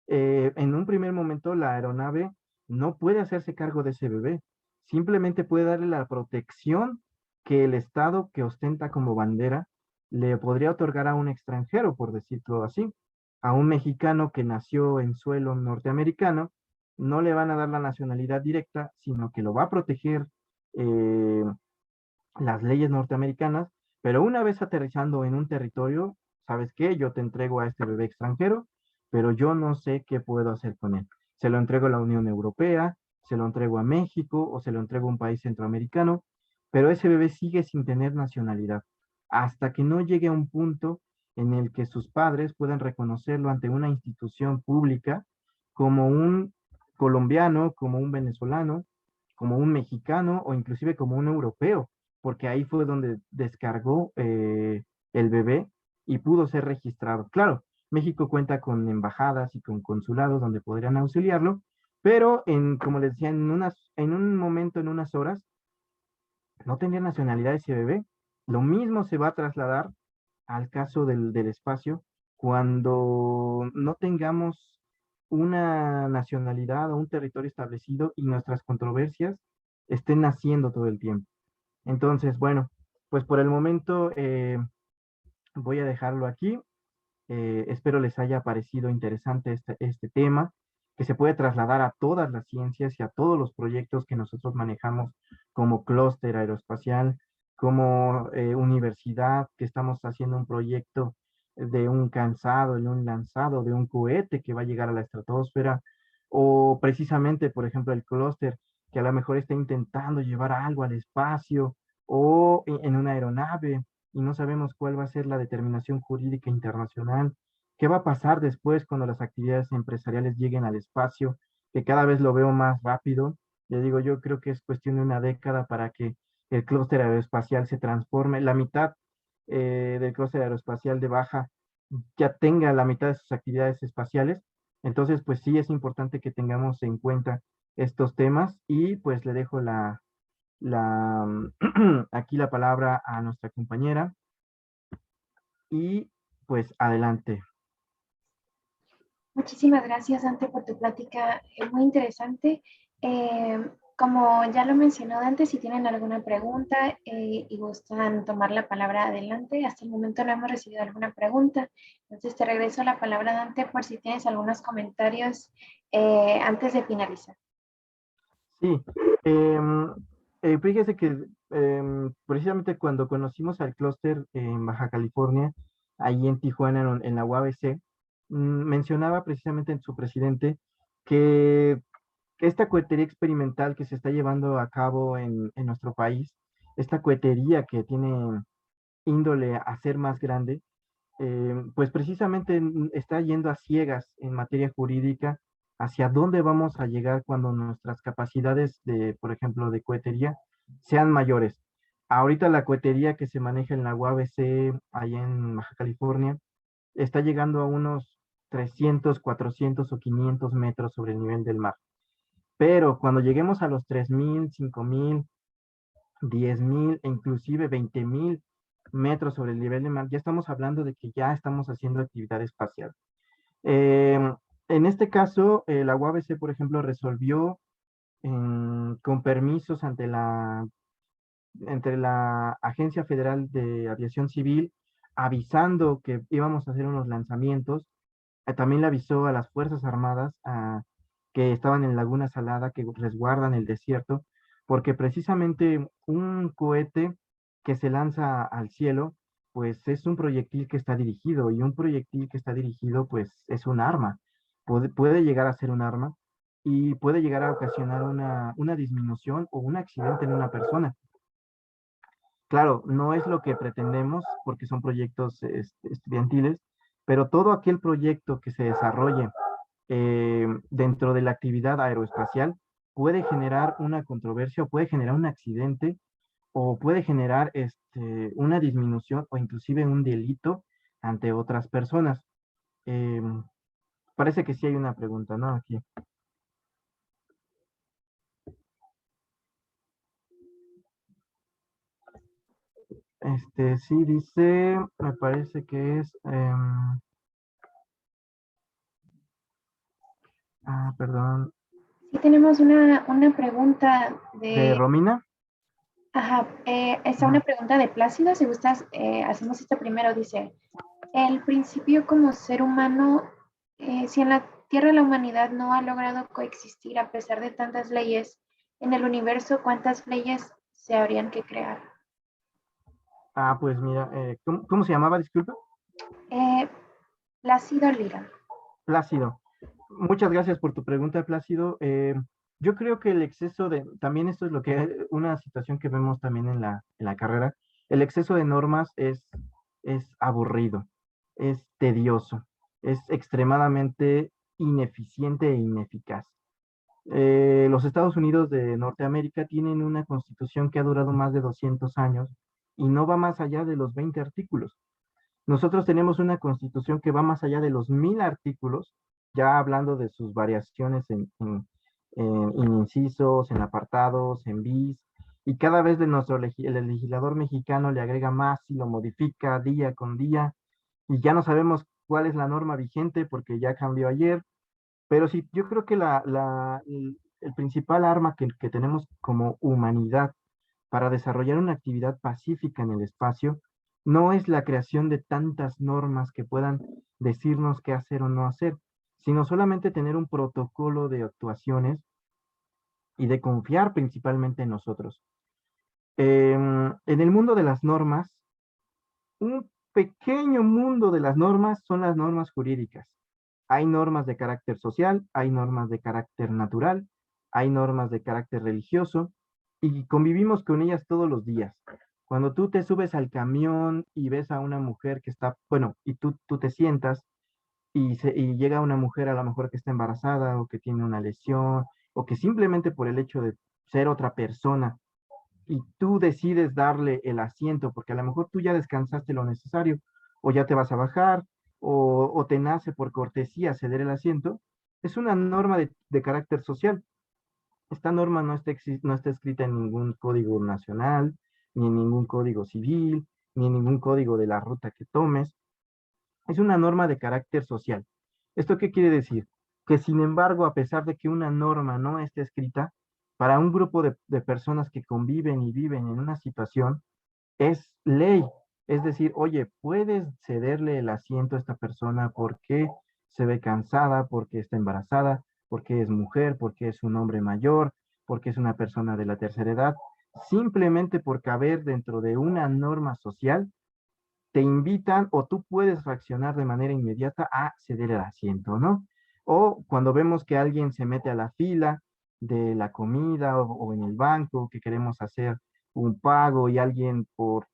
en un primer momento la aeronave no puede hacerse cargo de ese bebé, simplemente puede darle la protección que el Estado que ostenta como bandera le podría otorgar a un extranjero, por decirlo así. A un mexicano que nació en suelo norteamericano, no le van a dar la nacionalidad directa, sino que lo va a proteger eh, las leyes norteamericanas, pero una vez aterrizando en un territorio, ¿sabes qué? Yo te entrego a este bebé extranjero, pero yo no sé qué puedo hacer con él. Se lo entrego a la Unión Europea, se lo entrego a México o se lo entrego a un país centroamericano, pero ese bebé sigue sin tener nacionalidad hasta que no llegue a un punto en el que sus padres puedan reconocerlo ante una institución pública como un colombiano, como un venezolano, como un mexicano o inclusive como un europeo, porque ahí fue donde descargó el bebé y pudo ser registrado. Claro, México cuenta con embajadas y con consulados donde podrían auxiliarlo, pero como les decía, en un momento, en unas horas, no tendría nacionalidad ese bebé. Lo mismo se va a trasladar al caso del espacio cuando no tengamos una nacionalidad o un territorio establecido y nuestras controversias estén naciendo todo el tiempo. Entonces, bueno, pues por el momento voy a dejarlo aquí. Espero les haya parecido interesante este tema, que se puede trasladar a todas las ciencias y a todos los proyectos que nosotros manejamos como clúster aeroespacial, como universidad, que estamos haciendo un proyecto de un cansado, de un lanzado, de un cohete que va a llegar a la estratosfera, o precisamente, por ejemplo, el clúster que a lo mejor está intentando llevar algo al espacio o en una aeronave y no sabemos cuál va a ser la determinación jurídica internacional, qué va a pasar después cuando las actividades empresariales lleguen al espacio, que cada vez lo veo más rápido. Ya digo, yo creo que es cuestión de una década para que el clúster aeroespacial se transforme. La mitad del clúster aeroespacial de Baja ya tenga la mitad de sus actividades espaciales. Entonces, pues sí es importante que tengamos en cuenta estos temas y pues le dejo aquí la palabra a nuestra compañera y pues adelante. Muchísimas gracias, Ante, por tu plática muy interesante. Como ya lo mencionó antes, si tienen alguna pregunta y gustan tomar la palabra adelante, hasta el momento no hemos recibido alguna pregunta. Entonces te regreso la palabra, Dante, por si tienes algunos comentarios antes de finalizar. Sí, fíjese que precisamente cuando conocimos al clúster en Baja California, ahí en Tijuana, en la UABC, mencionaba precisamente en su presidente que esta cohetería experimental que se está llevando a cabo en nuestro país, esta cohetería que tiene índole a ser más grande, pues precisamente está yendo a ciegas en materia jurídica hacia dónde vamos a llegar cuando nuestras capacidades de, por ejemplo, de cohetería sean mayores. Ahorita la cohetería que se maneja en la UABC, allá en Baja California, está llegando a unos 300, 400 o 500 metros sobre el nivel del mar. Pero cuando lleguemos a los 3,000, 5,000, 10,000 e inclusive 20,000 metros sobre el nivel del mar, ya estamos hablando de que ya estamos haciendo actividad espacial. En este caso, la UABC, por ejemplo, resolvió con permisos entre la Agencia Federal de Aviación Civil, avisando que íbamos a hacer unos lanzamientos. También le avisó a las Fuerzas Armadas que estaban en Laguna Salada, que resguardan el desierto, porque precisamente un cohete que se lanza al cielo pues es un proyectil que está dirigido, y un proyectil que está dirigido pues es un arma, puede llegar a ser un arma y puede llegar a ocasionar una disminución o un accidente en una persona. Claro, no es lo que pretendemos porque son proyectos estudiantiles, pero todo aquel proyecto que se desarrolle dentro de la actividad aeroespacial puede generar una controversia o puede generar un accidente o puede generar una disminución o inclusive un delito ante otras personas. Parece que sí hay una pregunta, ¿no? Aquí. Sí dice, me parece que es, perdón, Sí, tenemos una pregunta de de, Romina. ajá, está una Ajá. pregunta de Plácido, si gustas, hacemos esto primero, dice, el principio como ser humano, si en la Tierra la humanidad no ha logrado coexistir a pesar de tantas leyes, en el universo, ¿cuántas leyes se habrían que crear? Pues mira, ¿cómo se llamaba? Disculpa. Eh, Plácido Lira. Plácido. Muchas gracias por tu pregunta, Plácido. Yo creo que el exceso también esto es lo que, una situación que vemos también en la carrera, el exceso de normas es aburrido, es tedioso, es extremadamente ineficiente e ineficaz. Los Estados Unidos de Norteamérica tienen una constitución que ha durado más de 200 años y no va más allá de los 20 artículos. Nosotros tenemos una constitución que va más allá de los 1000 artículos, ya hablando de sus variaciones en incisos, en apartados, en bis, y cada vez el legislador mexicano le agrega más y lo modifica día con día, y ya no sabemos cuál es la norma vigente porque ya cambió ayer, pero sí, yo creo que el principal arma que tenemos como humanidad para desarrollar una actividad pacífica en el espacio no es la creación de tantas normas que puedan decirnos qué hacer o no hacer, sino solamente tener un protocolo de actuaciones y de confiar principalmente en nosotros. En el mundo de las normas, un pequeño mundo de las normas son las normas jurídicas. Hay normas de carácter social, hay normas de carácter natural, hay normas de carácter religioso y convivimos con ellas todos los días. Cuando tú te subes al camión y ves a una mujer que está, bueno, y tú te sientas y llega una mujer a lo mejor que está embarazada o que tiene una lesión o que simplemente por el hecho de ser otra persona y tú decides darle el asiento, porque a lo mejor tú ya descansaste lo necesario, o ya te vas a bajar, o te nace por cortesía ceder el asiento, es una norma de carácter social. Esta norma no está escrita en ningún código nacional, ni en ningún código civil, ni en ningún código de la ruta que tomes. Es una norma de carácter social. ¿Esto qué quiere decir? Que sin embargo, a pesar de que una norma no esté escrita, para un grupo de personas que conviven y viven en una situación, es ley. Es decir, oye, puedes cederle el asiento a esta persona porque se ve cansada, porque está embarazada, porque es mujer, porque es un hombre mayor, porque es una persona de la tercera edad, simplemente por caber dentro de una norma social te invitan o tú puedes reaccionar de manera inmediata a ceder el asiento, ¿no? O cuando vemos que alguien se mete a la fila de la comida o en el banco, que queremos hacer un pago y alguien por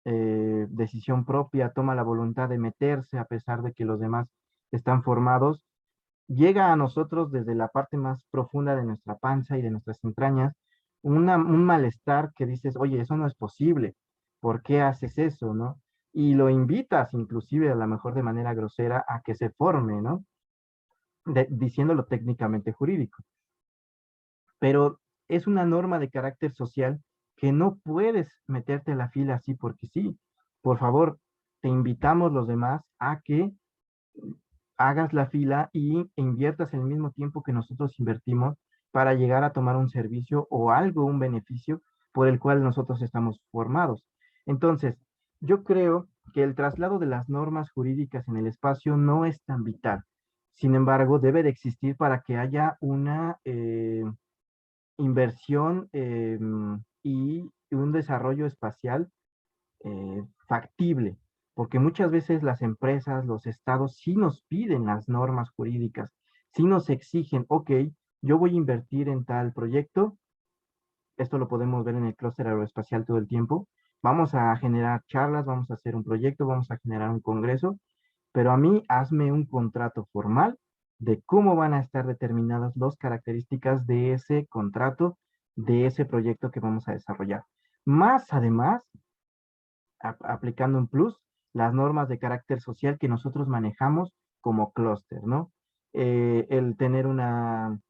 decisión propia toma la voluntad de meterse a pesar de que los demás están formados, llega a nosotros desde la parte más profunda de nuestra panza y de nuestras entrañas un malestar que dices, oye, eso no es posible, ¿por qué haces eso, no? Y lo invitas inclusive a lo mejor de manera grosera a que se forme, ¿no? Diciéndolo técnicamente jurídico. Pero es una norma de carácter social que no puedes meterte a la fila así porque sí. Por favor, te invitamos los demás a que hagas la fila e inviertas el mismo tiempo que nosotros invertimos para llegar a tomar un servicio o algo, un beneficio por el cual nosotros estamos formados. Entonces, yo creo que el traslado de las normas jurídicas en el espacio no es tan vital. Sin embargo, debe de existir para que haya una inversión y un desarrollo espacial factible, porque muchas veces las empresas, los estados sí nos piden las normas jurídicas, sí nos exigen, ok, yo voy a invertir en tal proyecto, esto lo podemos ver en el clúster aeroespacial todo el tiempo, vamos a generar charlas, vamos a hacer un proyecto, vamos a generar un congreso, pero a mí hazme un contrato formal de cómo van a estar determinadas las características de ese contrato, de ese proyecto que vamos a desarrollar. Más además, aplicando un plus, las normas de carácter social que nosotros manejamos como clúster, ¿no? El tener una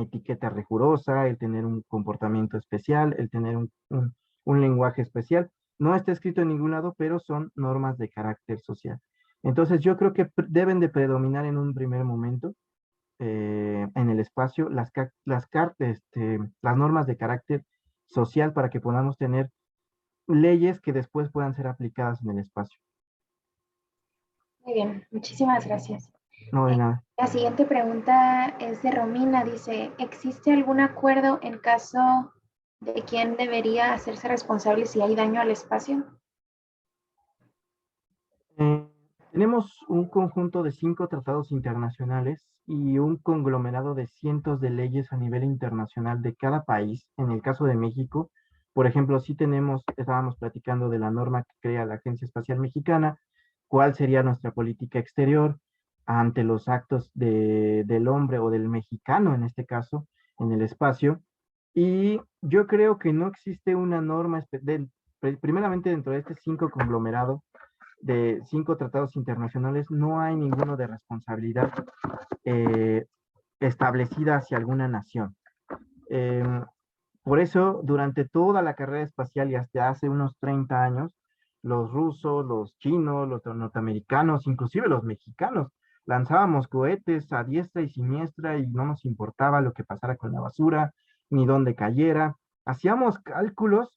etiqueta rigurosa, el tener un comportamiento especial, el tener un lenguaje especial. No está escrito en ningún lado, pero son normas de carácter social. Entonces yo creo que deben de predominar en un primer momento en el espacio las normas de carácter social para que podamos tener leyes que después puedan ser aplicadas en el espacio. Muy bien, muchísimas gracias. No de nada. La siguiente pregunta es de Romina. Dice, ¿existe algún acuerdo en caso de quién debería hacerse responsable si hay daño al espacio? Tenemos un conjunto de 5 tratados internacionales y un conglomerado de cientos de leyes a nivel internacional de cada país. En el caso de México, por ejemplo, sí estábamos platicando de la norma que crea la Agencia Espacial Mexicana, cuál sería nuestra política exterior ante los actos del hombre o del mexicano, en este caso, en el espacio. Y yo creo que no existe una norma, primeramente dentro de este 5 conglomerado, de 5 tratados internacionales, no hay ninguno de responsabilidad eh, establecida hacia alguna nación. Eh, por eso, durante toda la carrera espacial y hasta hace unos 30 años, los rusos, los chinos, los norteamericanos, inclusive los mexicanos, lanzábamos cohetes a diestra y siniestra y no nos importaba lo que pasara con la basura, ni dónde cayera. Hacíamos cálculos,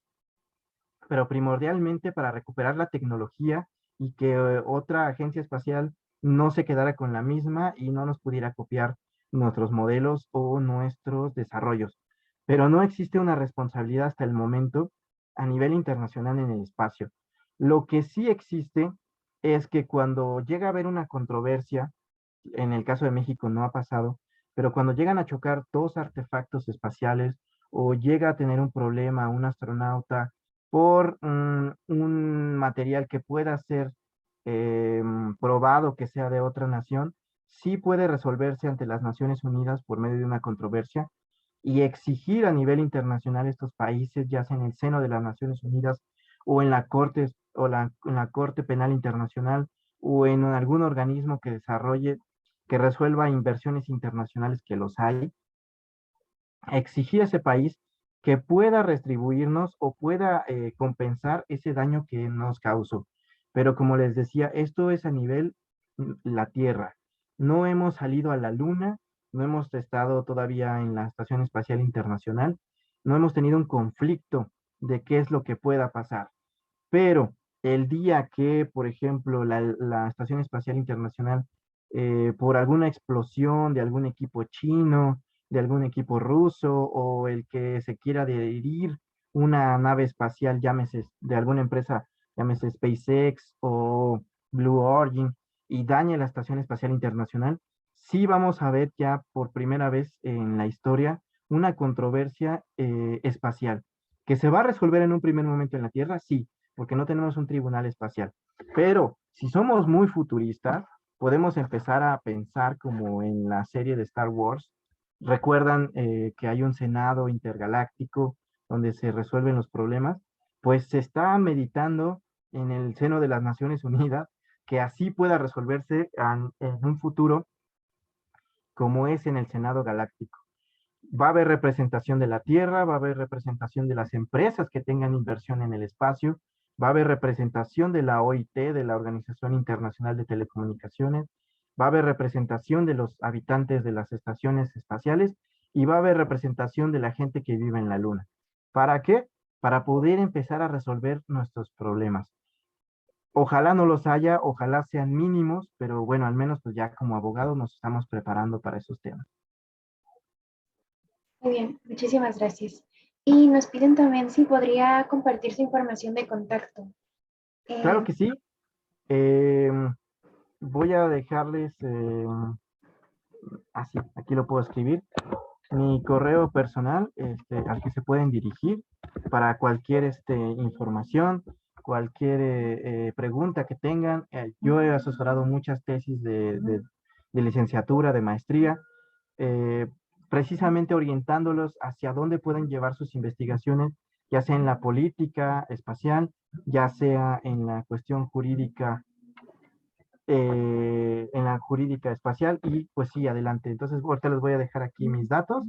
pero primordialmente para recuperar la tecnología y que otra agencia espacial no se quedara con la misma y no nos pudiera copiar nuestros modelos o nuestros desarrollos. Pero no existe una responsabilidad hasta el momento a nivel internacional en el espacio. Lo que sí existe es que cuando llega a haber una controversia, en el caso de México no ha pasado, pero cuando llegan a chocar dos artefactos espaciales o llega a tener un problema un astronauta por un material que pueda ser probado que sea de otra nación, sí puede resolverse ante las Naciones Unidas por medio de una controversia y exigir a nivel internacional estos países, ya sea en el seno de las Naciones Unidas o en la en la Corte Penal Internacional o en algún organismo que desarrolle, que resuelva inversiones internacionales que los hay, exigir a ese país que pueda retribuirnos o pueda compensar ese daño que nos causó. Pero como les decía, esto es a nivel la Tierra. No hemos salido a la Luna, no hemos estado todavía en la Estación Espacial Internacional, no hemos tenido un conflicto de qué es lo que pueda pasar. Pero el día que, por ejemplo, la Estación Espacial Internacional, por alguna explosión de algún equipo chino, de algún equipo ruso, o el que se quiera adherir una nave espacial, llámese de alguna empresa, llámese SpaceX o Blue Origin, y dañe la Estación Espacial Internacional, sí vamos a ver ya por primera vez en la historia una controversia espacial. ¿Que se va a resolver en un primer momento en la Tierra? Sí, porque no tenemos un tribunal espacial. Pero si somos muy futuristas, podemos empezar a pensar como en la serie de Star Wars. Recuerdan que hay un Senado intergaláctico donde se resuelven los problemas, pues se está meditando en el seno de las Naciones Unidas que así pueda resolverse en un futuro como es en el Senado Galáctico. Va a haber representación de la Tierra, va a haber representación de las empresas que tengan inversión en el espacio, va a haber representación de la OIT, de la Organización Internacional de Telecomunicaciones, va a haber representación de los habitantes de las estaciones espaciales y va a haber representación de la gente que vive en la Luna. ¿Para qué? Para poder empezar a resolver nuestros problemas. Ojalá no los haya, ojalá sean mínimos, pero bueno, al menos pues ya como abogados nos estamos preparando para esos temas. Muy bien, muchísimas gracias. Y nos piden también si podría compartir su información de contacto. Claro que sí. Em, Voy a dejarles, así, aquí lo puedo escribir, mi correo personal al que se pueden dirigir para cualquier información, cualquier pregunta que tengan. Yo he asesorado muchas tesis de licenciatura, de maestría, eh, precisamente orientándolos hacia dónde pueden llevar sus investigaciones, ya sea en la política espacial, ya sea en la jurídica espacial, y pues sí, adelante. Entonces, ahorita les voy a dejar aquí mis datos.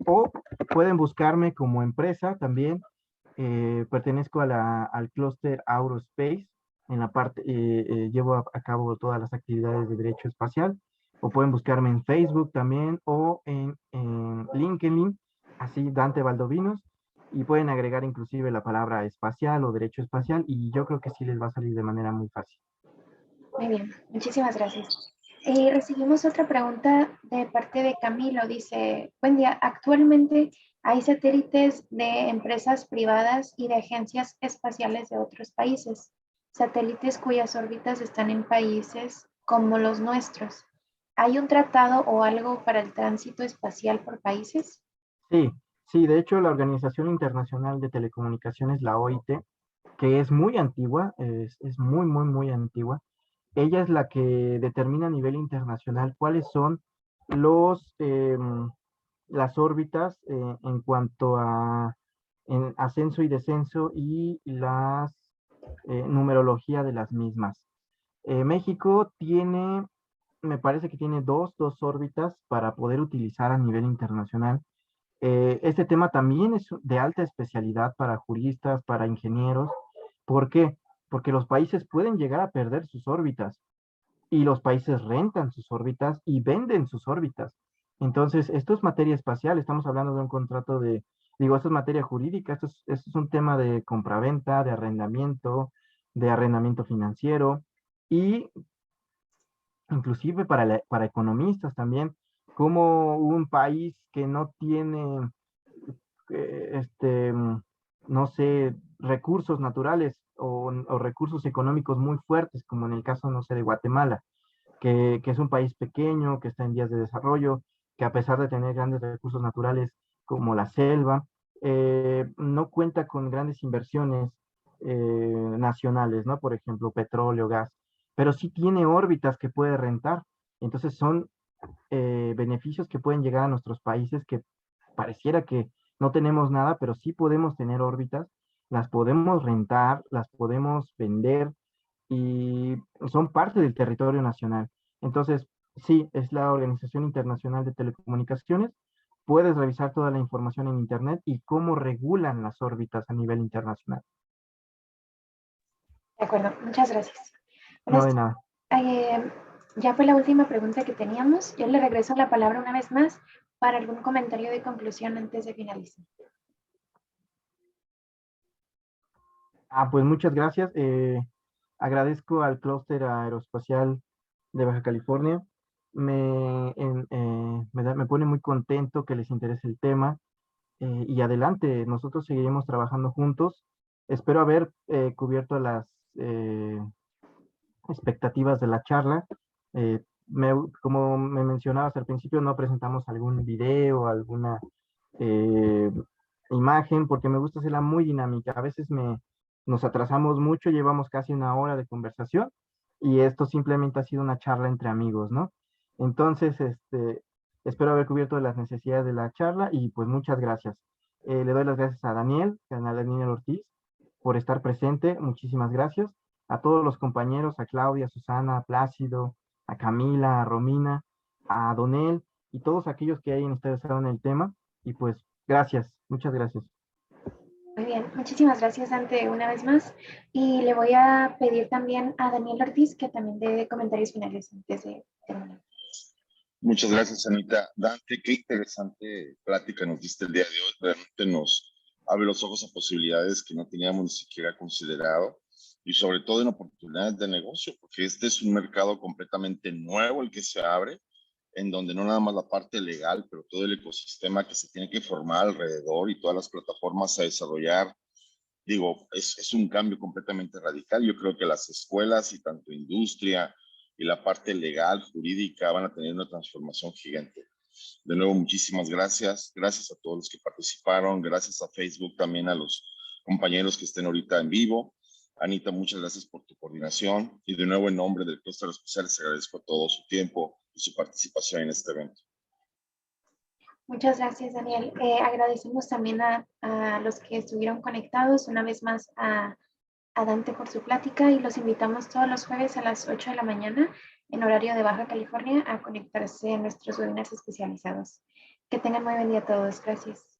O pueden buscarme como empresa también. Pertenezco al clúster Aerospace. En la parte, llevo a cabo todas las actividades de derecho espacial. O pueden buscarme en Facebook también o en LinkedIn, así Dante Valdovinos. Y pueden agregar inclusive la palabra espacial o derecho espacial, y yo creo que sí les va a salir de manera muy fácil. Muy bien, muchísimas gracias. Recibimos otra pregunta de parte de Camilo. Dice, buen día, actualmente hay satélites de empresas privadas y de agencias espaciales de otros países, satélites cuyas órbitas están en países como los nuestros. ¿Hay un tratado o algo para el tránsito espacial por países? Sí, sí, de hecho la Organización Internacional de Telecomunicaciones, la OIT, que es muy antigua, es muy, muy, muy antigua. Ella es la que determina a nivel internacional cuáles son los, las órbitas en cuanto a en ascenso y descenso y las numerología de las mismas. México tiene, me parece que tiene dos órbitas para poder utilizar a nivel internacional. Este tema también es de alta especialidad para juristas, para ingenieros. ¿Por qué? Porque los países pueden llegar a perder sus órbitas y los países rentan sus órbitas y venden sus órbitas. Entonces, esto es materia espacial, estamos hablando de un contrato digo, esto es materia jurídica, esto es un tema de compraventa, de arrendamiento financiero, y inclusive para economistas también, como un país que no tiene eh, este, mm, no sé, recursos naturales o recursos económicos muy fuertes, como en el caso, no sé, de Guatemala, que es un país pequeño, que está en vías de desarrollo, que a pesar de tener grandes recursos naturales como la selva, no cuenta con grandes inversiones nacionales, ¿no? Por ejemplo, petróleo, gas, pero sí tiene órbitas que puede rentar. Entonces son beneficios que pueden llegar a nuestros países, que pareciera que no tenemos nada, pero sí podemos tener órbitas, las podemos rentar, las podemos vender y son parte del territorio nacional. Entonces, sí, es la Organización Internacional de Telecomunicaciones. Puedes revisar toda la información en Internet y cómo regulan las órbitas a nivel internacional. De acuerdo, muchas gracias. Bueno, No de nada. eh, ya fue la última pregunta que teníamos. Yo le regreso la palabra una vez más para algún comentario de conclusión antes de finalizar. Pues muchas gracias. Agradezco al Clúster Aeroespacial de Baja California. Me pone muy contento que les interese el tema, y adelante, nosotros seguiremos trabajando juntos. Espero haber cubierto las eh, expectativas de la charla. Como me mencionabas al principio, no presentamos algún video, alguna eh, imagen, porque me gusta hacerla muy dinámica. A veces nos atrasamos mucho, llevamos casi una hora de conversación, y esto simplemente ha sido una charla entre amigos, ¿no? Entonces, espero haber cubierto las necesidades de la charla, y pues muchas gracias. Le doy las gracias a Daniel Ortiz, por estar presente. Muchísimas gracias. A todos los compañeros, a Claudia, a Susana, a Plácido, a Camila, a Romina, a Donel y todos aquellos que hayan interesado en el tema. Y pues, gracias, muchas gracias. Muy bien, muchísimas gracias, Dante, una vez más. Y le voy a pedir también a Daniel Ortiz que también dé comentarios finales antes de terminar. Muchas gracias, Anita. Dante, qué interesante plática nos diste el día de hoy. Realmente nos abre los ojos a posibilidades que no teníamos ni siquiera considerado, y sobre todo en oportunidades de negocio, porque este es un mercado completamente nuevo el que se abre, en donde no nada más la parte legal, pero todo el ecosistema que se tiene que formar alrededor y todas las plataformas a desarrollar digo, es un cambio completamente radical. Yo creo que las escuelas y tanto industria y la parte legal, jurídica, van a tener una transformación gigante. De nuevo, muchísimas gracias. Gracias a todos los que participaron. Gracias a Facebook, también a los compañeros que estén ahorita en vivo. Anita, muchas gracias por tu coordinación. Y de nuevo, en nombre del Clúster Especial, les agradezco todo su tiempo y su participación en este evento. Muchas gracias, Daniel. Agradecemos también a los que estuvieron conectados, una vez más a Dante por su plática, y los invitamos todos los jueves a las 8 de la mañana en horario de Baja California a conectarse en nuestros webinars especializados. Que tengan muy buen día a todos. Gracias.